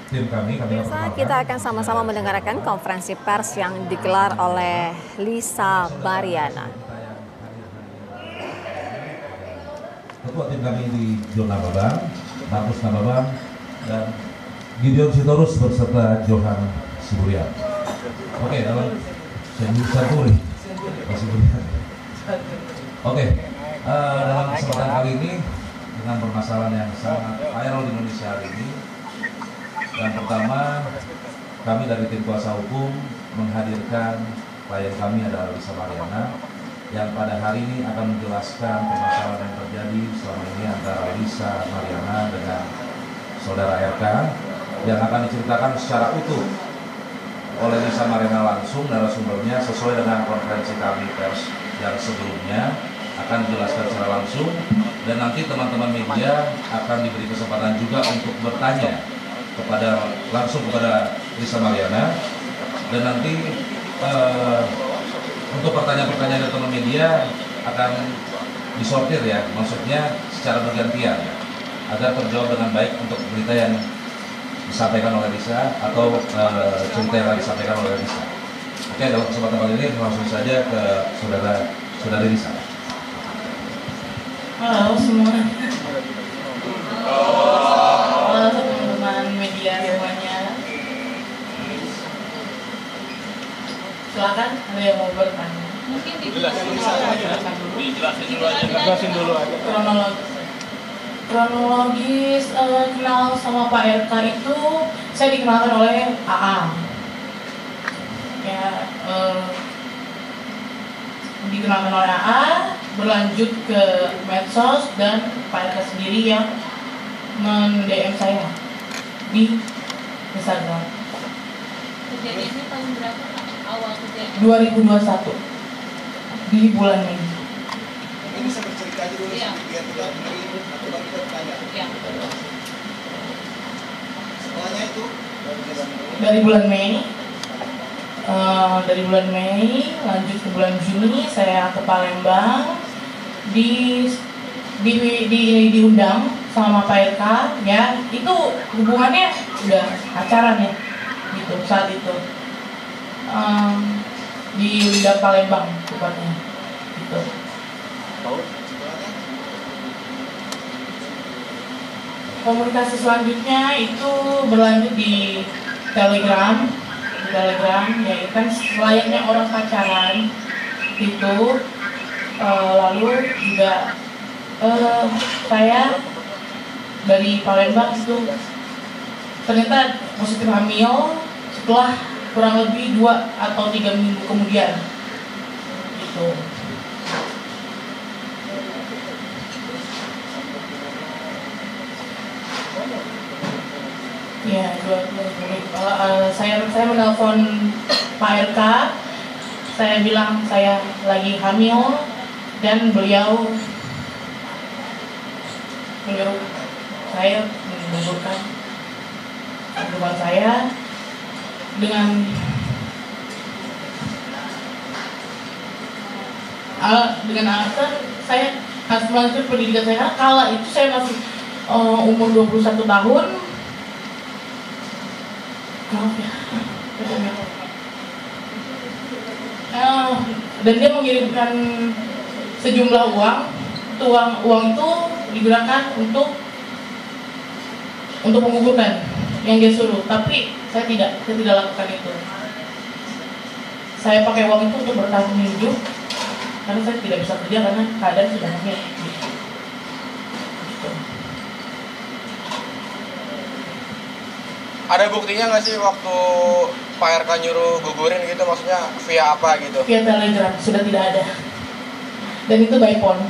tim kami Pemirsa, kita akan sama-sama mendengarkan konferensi pers yang digelar oleh Lisa Mariana. Ketua tim kami di John Nababang, Markus Nababang, dan Gideon Sitorus beserta Johan Siburian. Oke, dalam Senturi. Oke, dalam kesempatan kali ini dengan permasalahan yang sangat viral di Indonesia hari ini. Yang pertama, kami dari tim kuasa hukum menghadirkan klien kami adalah Lisa Mariana yang pada hari ini akan menjelaskan permasalahan yang terjadi selama ini antara Lisa Mariana dengan saudara RK yang akan diceritakan secara utuh oleh Lisa Mariana langsung narasumbernya sesuai dengan konferensi kami pers yang sebelumnya akan dijelaskan secara langsung, dan nanti teman-teman media akan diberi kesempatan juga untuk bertanya langsung kepada Lisa Mariana, dan nanti untuk pertanyaan-pertanyaan dari teman media akan disortir ya, maksudnya secara bergantian agar terjawab dengan baik untuk berita yang disampaikan oleh Lisa atau cerita yang disampaikan oleh Lisa. Oke, dalam kesempatan kali ini langsung saja ke saudari Lisa. Halo semua. Halo teman-teman media semuanya. Silakan, ada yang mau bertanya? Mungkin dijelasin dulu aja. Kronologis kenal sama Pak RK itu saya dikenalkan oleh AA. Ya, dikenalkan oleh AA, berlanjut ke medsos, dan Pak RK sendiri yang men-DM saya di Instagram. Kejadiannya tahun berapa? Awal kejadian 2021 di bulan Mei. Ini bisa bercerita aja dulu biar kita dengerin atau baru kita bertanya. Iya. Setelahnya itu Dari bulan Mei, lanjut ke bulan Juni saya ke Palembang, diundang sama Pak RK, ya itu hubungannya udah pacaran ya gitu saat itu, diundang Palembang tepatnya gitu. Komunikasi selanjutnya itu berlanjut di Telegram, ya kan layaknya orang pacaran itu. Lalu juga saya dari Palembang itu ternyata positif hamil setelah kurang lebih 2 atau 3 minggu kemudian gitu. Ya, 20 menit. Saya menelpon Pak RK, saya bilang saya lagi hamil, dan beliau menyuruh saya menggugurkan kandungan saya dengan alasan saya harus melanjutkan pendidikan saya. Kala itu saya masih umur 21 tahun. Dan dia mengirimkan sejumlah uang. Uang itu digunakan untuk menggugurkan yang dia suruh, tapi saya tidak lakukan itu. Saya pakai uang itu untuk bertahan hidup karena saya tidak bisa kerja karena keadaan sudah hamil. Gitu. Ada buktinya nggak sih waktu Pak RK nyuruh gugurin gitu, maksudnya via apa gitu? Via Telegram, sudah tidak ada. Dan itu by phone.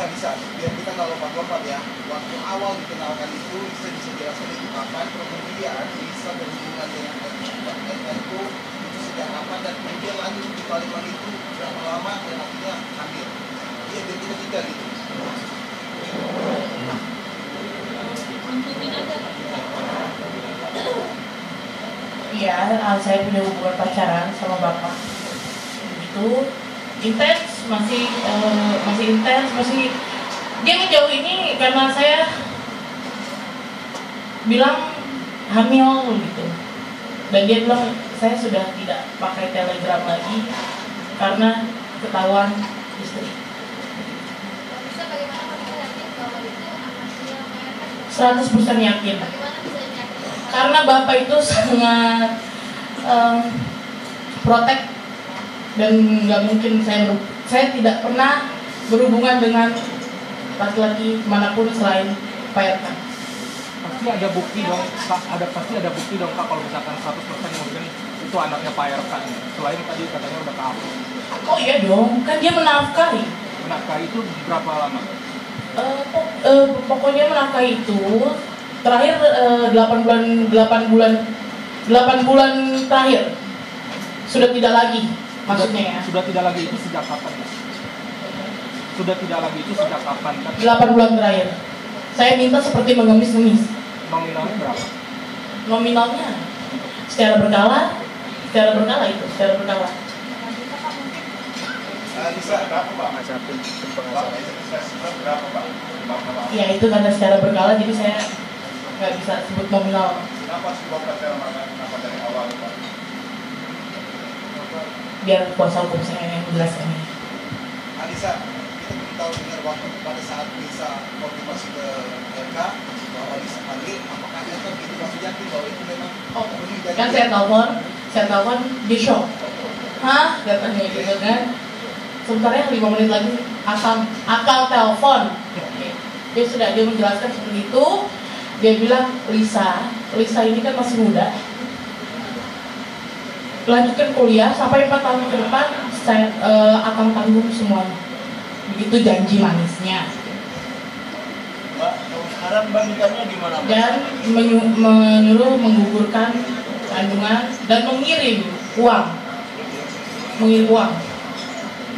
bisa biar kita nggak lompat-lompat ya. Waktu awal dikenalkan itu bisa jelaskan itu kapan, kemudian bisa berhubungan dengan RK itu sejak kapan, dan kemudian lanjut di Palembang itu berapa lama dan akhirnya hamil. Iya, biar kita juga gitu. Tuntutin aja. Iya, saya punya hubungan pacaran sama bapak. Begitu intens, masih intens, dia ngejauh ini karena saya bilang hamil gitu. Dan dia bilang saya sudah tidak pakai telegram lagi karena ketahuan istri. Bisa bagaimana kita yakin bahwa itu anaknya Pak RK? 100% yakin. Bagaimana bisa yakin? Karena bapak itu sangat protek dan nggak mungkin saya tidak pernah berhubungan dengan laki-laki manapun selain Pak RK. Pasti ada bukti dong, Kak. Pasti ada bukti dong, Kak, kalau misalkan 100% mungkin itu anaknya Pak RK nih. Selain tadi katanya udah kehapus. Oh iya dong, kan dia menafkahi. Menafkahi itu berapa lama? Pokoknya menafkahi itu terakhir 8 bulan terakhir sudah tidak lagi, maksudnya ya. Sudah tidak lagi itu sejak kapan, Kak? Sudah tidak lagi itu sejak kapan, Kak? 8 bulan terakhir. Saya minta seperti mengemis-ngemis. Nominalnya berapa? Nominalnya secara berkala itu, secara berkala. Bisa berapa Pak? Berapa Pak? Ya itu karena secara berkala jadi saya nggak bisa sebut nominal. Kenapa sih Bapak kenapa dari awal Pak? Biar kuasa hukum saya yang menjelaskan. Alisa, kita belum tahu dengar waktu pada saat bisa konfirmasi ke RK bahwa Alisa panggil, apakah RK itu masih yakin bahwa itu memang benih dari Kan saya telepon di shock. Hah? Katanya gitu kan. Sebenarnya 5 menit lagi akang telepon. Dia sudah dia menjelaskan seperti itu. Dia bilang Lisa ini kan masih muda. Lanjutkan kuliah sampai 4 tahun ke depan saya akan tanggung semuanya. Begitu janji manisnya. Mbak, sekarang Mbak mintanya gimana Mbak? Dan menyuruh menggugurkan kandungan dan mengirim uang.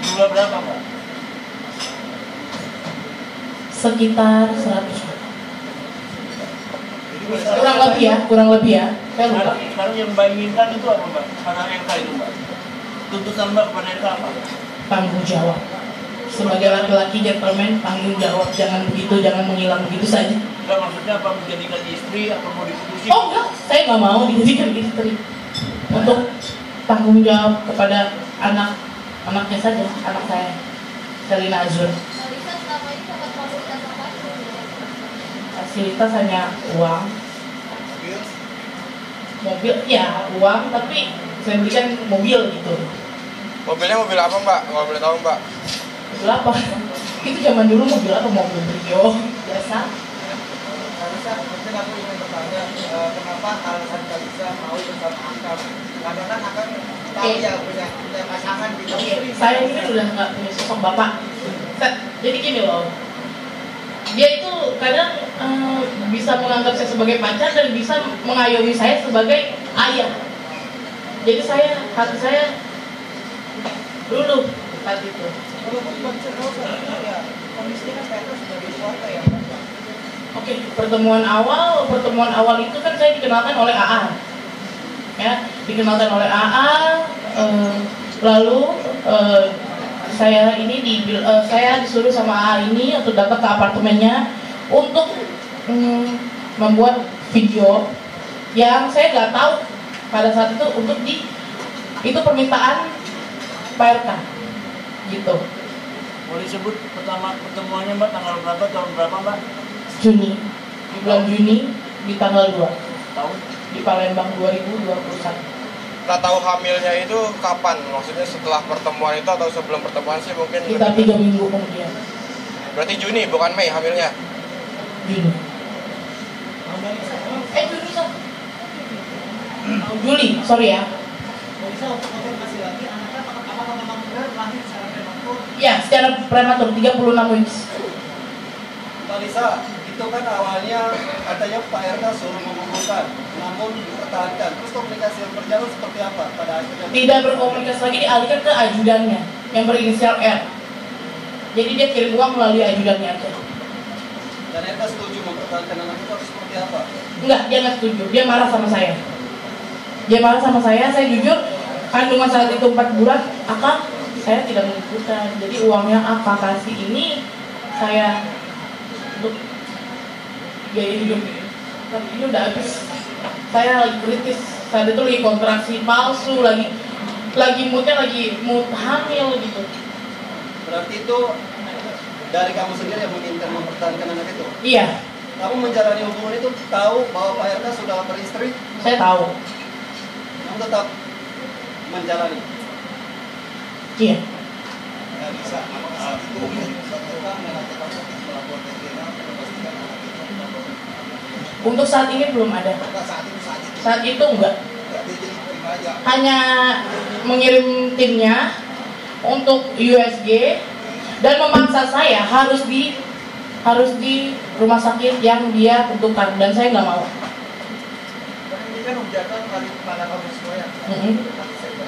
Jumlah berapa Mbak? Sekitar 100. Jadi Kurang lebih ya. Saya lupa. Sekarang yang Mbak inginkan itu apa Mbak? Pada RK itu Mbak? Tuntutan Mbak kepada RK apa? Tanggung jawab. Sebagai laki-laki gentleman, tanggung jawab. Jangan begitu, jangan menghilang begitu saja. Enggak, maksudnya apa? Menjadikan istri atau mau diputusin? Oh enggak, saya nggak mau dijadikan istri. Untuk tanggung jawab kepada anaknya saja, anak saya, Selina Azur. Lisa selama ini dapat fasilitas apa? Fasilitas hanya uang, mobil, ya uang, tapi saya belikan mobil gitu. Mobilnya mobil apa, Mbak? Kalau boleh tahu, Mbak. Mobil apa? Itu zaman dulu mobil apa? Mobil Brio biasa. Kalisa, mungkin aku ingin bertanya, kenapa alasan Kalisa mau bersama Akang? Karena kan Akang tahu ya punya pasangan gitu. Saya ini udah nggak punya sosok bapak. Jadi gini loh, dia itu kadang bisa menganggap saya sebagai pacar dan bisa mengayomi saya sebagai ayah. Jadi hati saya dulu saat itu. Kondisinya kan saya sebagai keluarga ya. Oke, pertemuan awal itu kan saya dikenalkan oleh AA, ya, dikenalkan oleh AA, lalu saya disuruh sama AA ini untuk datang ke apartemennya untuk membuat video yang saya nggak tahu pada saat itu itu permintaan Pak RK, gitu. Boleh disebut pertemuannya Mbak tanggal berapa, tahun berapa Mbak? Juni, di bulan Juni di tanggal 2 Tahun? di Palembang 2021. Nah, tahu hamilnya itu kapan? Maksudnya setelah pertemuan itu atau sebelum pertemuan sih mungkin? Sekitar 3 minggu kemudian. Berarti Juni, bukan Mei hamilnya? Juni. Juni, Juli, sorry ya. Ya, secara prematur 36 weeks. Kalisa, itu kan awalnya katanya Pak RK suruh mengumpulkan, namun dipertahankan. Terus komunikasi yang berjalan seperti apa pada akhirnya? Tidak berkomunikasi lagi, dialihkan ke ajudannya yang berinisial R. Jadi dia kirim uang melalui ajudannya aja. Dan RK setuju mempertahankan anak itu harus seperti apa? Enggak, dia nggak setuju. Dia marah sama saya. Saya jujur, kandungan saat itu 4 bulan, saya tidak mengikutkan. Jadi uangnya kasih ini saya untuk biaya hidup. Tapi ini udah habis Saya lagi kritis, saat itu lagi kontraksi palsu, lagi moodnya lagi mood hamil gitu. Berarti itu dari kamu sendiri yang menginginkan mempertahankan anak itu? Iya. Kamu menjalani hubungan itu tahu bahwa Pak RK sudah beristri? Saya tahu. Kamu tetap menjalani? Iya. Ya bisa, apakah saat itu dilakukan mengajak kamu untuk melakukan tes DNA untuk memastikan anak itu membawa? Untuk saat ini belum ada. Apakah saat itu Saat itu enggak. dia jadi terima aja? Hanya mengirim timnya untuk USG dan memaksa saya harus di rumah sakit yang dia tentukan dan saya nggak mau. Ini kan hujatan pada kamu semua ya.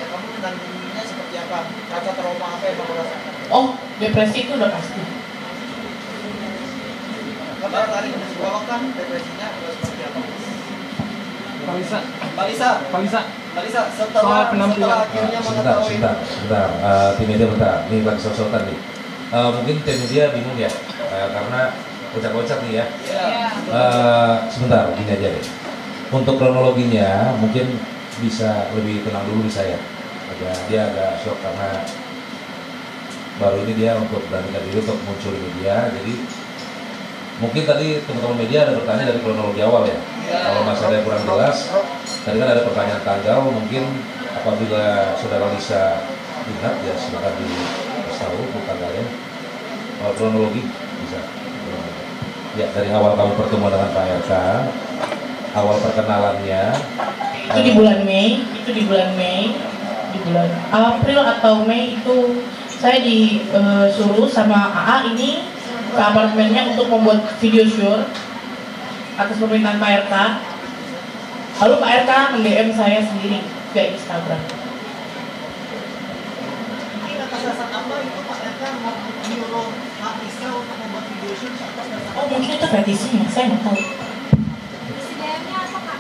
Kamu menandinginya seperti apa? Rasa trauma apa yang kamu rasakan? Oh, depresi itu udah pasti. Kabar tadi bawakan depresinya atau seperti apa? Balisa, soal setelah penampilan. akhirnya Sebentar, mengetahui tim media bentar, ini lagi sosokan nih. Mungkin tim media bingung ya, karena kocak-kocak nih ya. Sebentar, gini aja deh. Untuk kronologinya mungkin bisa lebih tenang dulu di saya. Dia agak shock karena baru ini dia untuk beranikan diri untuk muncul di media. Jadi mungkin tadi teman-teman media ada bertanya dari kronologi awal ya. Kalau masih ada yang kurang jelas, tadi kan ada pertanyaan tanggal, mungkin apabila saudara Lisa lihat ya silakan dikasih tahu tanggalnya. Kronologi bisa. Ya dari awal kamu bertemu dengan Pak RK, awal perkenalannya. Itu di bulan Mei, di bulan April atau Mei itu saya disuruh sama AA ini ke apartemennya untuk membuat video shoot atas permintaan Pak RK. Lalu Pak RK mend-DM saya sendiri via Instagram. Atas dasar apa itu Pak RK mau menyuruh Pak Lisa untuk membuat video shoot atas dasar? Oh mungkin itu fetishnya, saya nggak tahu. Isi DM-nya apa kak?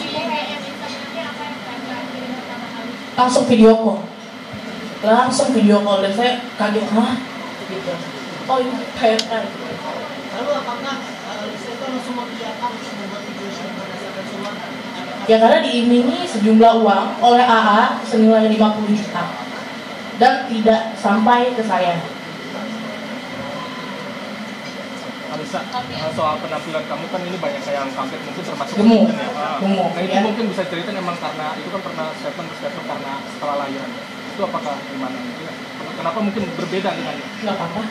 Isi DM Instagram-nya apa yang kalian kirim pertama kali? Langsung video call dan saya kaget, hah? Gitu. Oh ini Pak RK. Lalu apakah Lisa itu langsung mengiyakan untuk membuat video shoot berdasarkan surat? Ya karena diimingi sejumlah uang oleh AA senilai 50 juta dan tidak sampai ke saya. Alisa, soal penampilan kamu kan ini banyak yang kaget mungkin termasuk Gemuk. ya. Gemuk, Nah itu ya. mungkin bisa cerita memang karena itu kan pernah statement karena setelah lahiran. Itu apakah gimana? Kenapa mungkin berbeda dengan itu? Nggak apa-apa,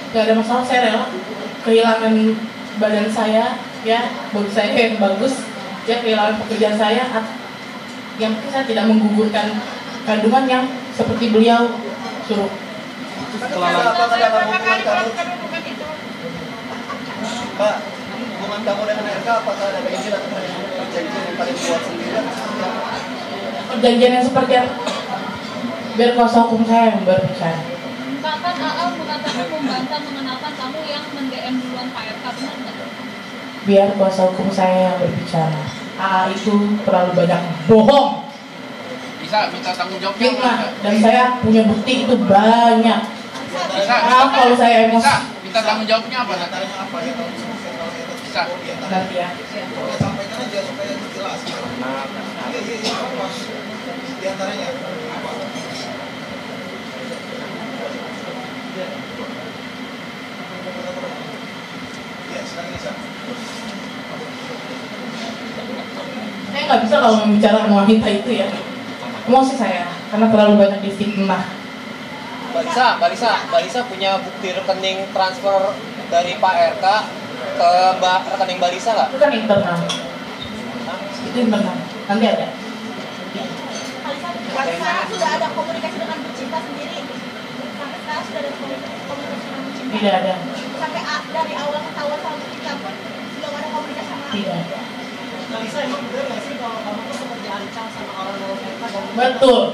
nggak ada masalah, saya rela kehilangan badan saya, ya body saya yang bagus, ya kehilangan pekerjaan saya, yang penting saya tidak menggugurkan kandungan yang seperti beliau suruh. Setelah apakah dalam hubungan kamu, Pak, hubungan kamu dengan RK apakah ada izin atau perjanjian yang paling kuat sendiri? Perjanjian yang seperti apa? Biar kuasa hukum saya yang berbicara. Kak, kan AA mengatakan membantah mengenalkan kamu yang mend-DM duluan Pak RK, benar nggak? Biar kuasa hukum saya yang berbicara. AA itu terlalu banyak bohong, Bisa minta tanggung jawabnya fitnah, dan saya punya bukti itu banyak. Maaf kalau saya emosi. minta tanggung jawabnya apa nanti? Apa ya kalau Bisa. Nanti ya. sampaikan aja supaya jelas. Iya, apa? Di antaranya apa? Ya, silakan Lisa. Saya nggak bisa kalau membicarakan wanita itu ya. Emosi saya karena terlalu banyak difitnah. Balisa punya bukti rekening transfer dari Pak RK ke rekening Balisa nggak? Itu kan internal. Itu internal. Nanti ada. Balisa sudah ada komunikasi dengan Bu Cinta sendiri. Sampai sekarang sudah ada komunikasi dengan Bu Cinta. Tidak ada. Sampai dari awal ketahuan sama Bu Cinta pun belum ada komunikasi sama. Tidak. Lisa emang benar nggak sih kalau kamu tuh sempat diancam sama orang luar mereka dan Betul.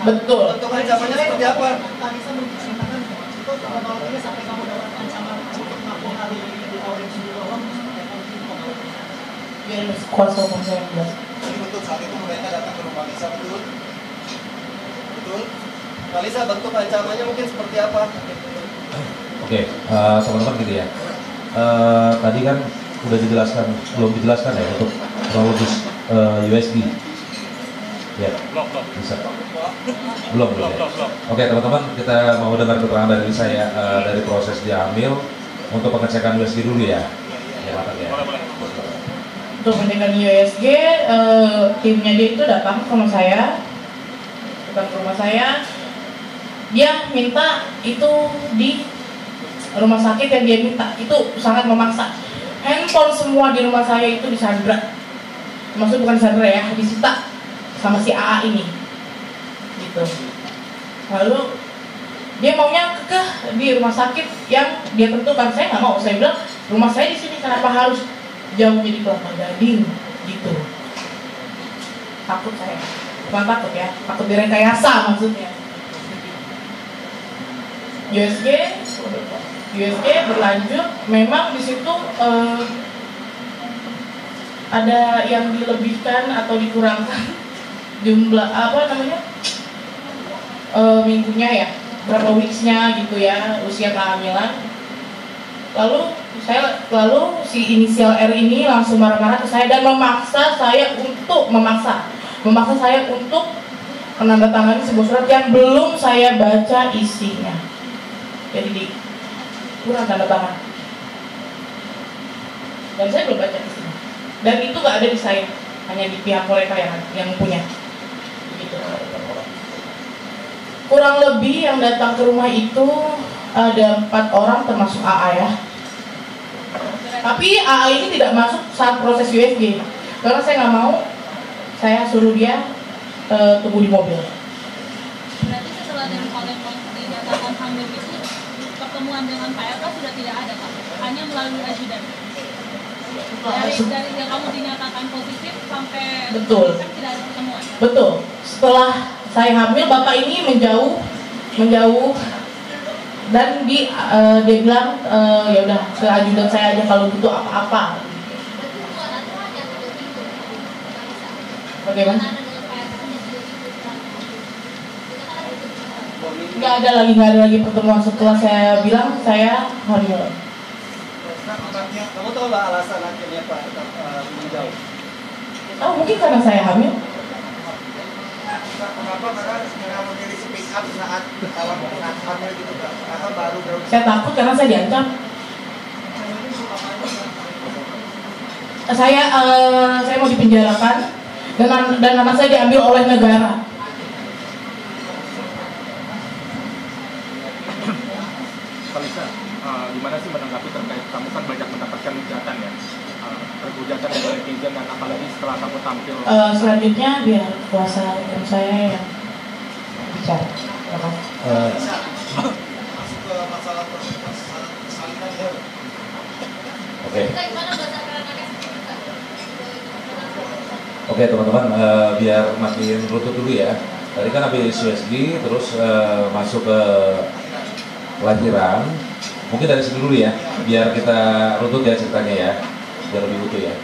Betul. Bentuk ancamannya seperti apa? Lisa menceritakan itu kronologinya sampai kamu dapat ancaman untuk ngaku hari ditawarin sejumlah uang seperti apa itu? Biar kuasa hukum saya yang jelas. Jadi betul saat itu mereka datang ke rumah Lisa, betul? Betul? Balisa, bentuk ancamannya mungkin seperti apa? Oke, teman-teman gitu ya. Tadi kan udah dijelaskan, belum dijelaskan ya untuk kronologis USG? Ya, bisa. Belum ya. Oke teman-teman, kita mau dengar keterangan dari saya dari proses dia hamil untuk pengecekan USG dulu ya. Ya, ya. Untuk pengecekan USG, timnya dia itu datang ke rumah saya, dia minta itu di rumah sakit yang dia minta, itu sangat memaksa. Handphone semua di rumah saya itu disandra, maksudnya bukan disandra ya, disita sama si AA ini, gitu. Lalu dia maunya kekeh di rumah sakit yang dia tentukan. Saya nggak mau, saya bilang rumah saya di sini, kenapa harus jauh jadi Kelapa Gading, gitu. Takut saya, bukan takut ya, takut direkayasa maksudnya. USG berlanjut, memang di situ ada yang dilebihkan atau dikurangkan jumlah minggunya ya, berapa weeksnya gitu ya, usia kehamilan. Lalu si inisial R ini langsung marah-marah ke saya dan memaksa saya untuk menandatangani sebuah surat yang belum saya baca isinya. Jadi kurang tanda tangan. Dan saya belum baca isinya. Dan itu nggak ada di saya, hanya di pihak mereka yang punya. Gitu. Kurang lebih yang datang ke rumah itu ada 4 orang termasuk AA ya. Tapi AA ini tidak masuk saat proses USG karena saya nggak mau, saya suruh dia tunggu di mobil. Berarti setelah dinyatakan hamil itu pertemuan dengan Pak RK sudah tidak ada Pak, hanya melalui ajudan. Dari yang kamu dinyatakan positif sampai betul tidak ada pertemuan. Betul. Setelah saya hamil, bapak ini menjauh dan dia bilang ya udah ke ajudan saya aja kalau butuh apa-apa. Bagaimana? Nggak ada lagi pertemuan setelah saya bilang saya hamil. Kamu tahu nggak alasan akhirnya Pak menjauh? Oh, mungkin karena saya hamil. Kenapa? Karena memilih speak up saat hamil gitu Pak. Karena baru. Saya takut karena saya diancam. Saya mau dipenjarakan dan anak saya diambil oleh negara. Kalisa, gimana sih menanggapi terkait kamu kan banyak mendapatkan hujatan ya, hujatan dari netizen dan apalagi setelah kamu tampil. Selanjutnya biar kuasa hukum saya yang bicara. Masuk ke masalah persalinan ya. Oke. Oke teman-teman, biar makin runtut dulu ya. Tadi kan habis USG, terus masuk ke lahiran. Mungkin dari sini dulu ya, biar kita runtut ya ceritanya ya, biar lebih utuh ya.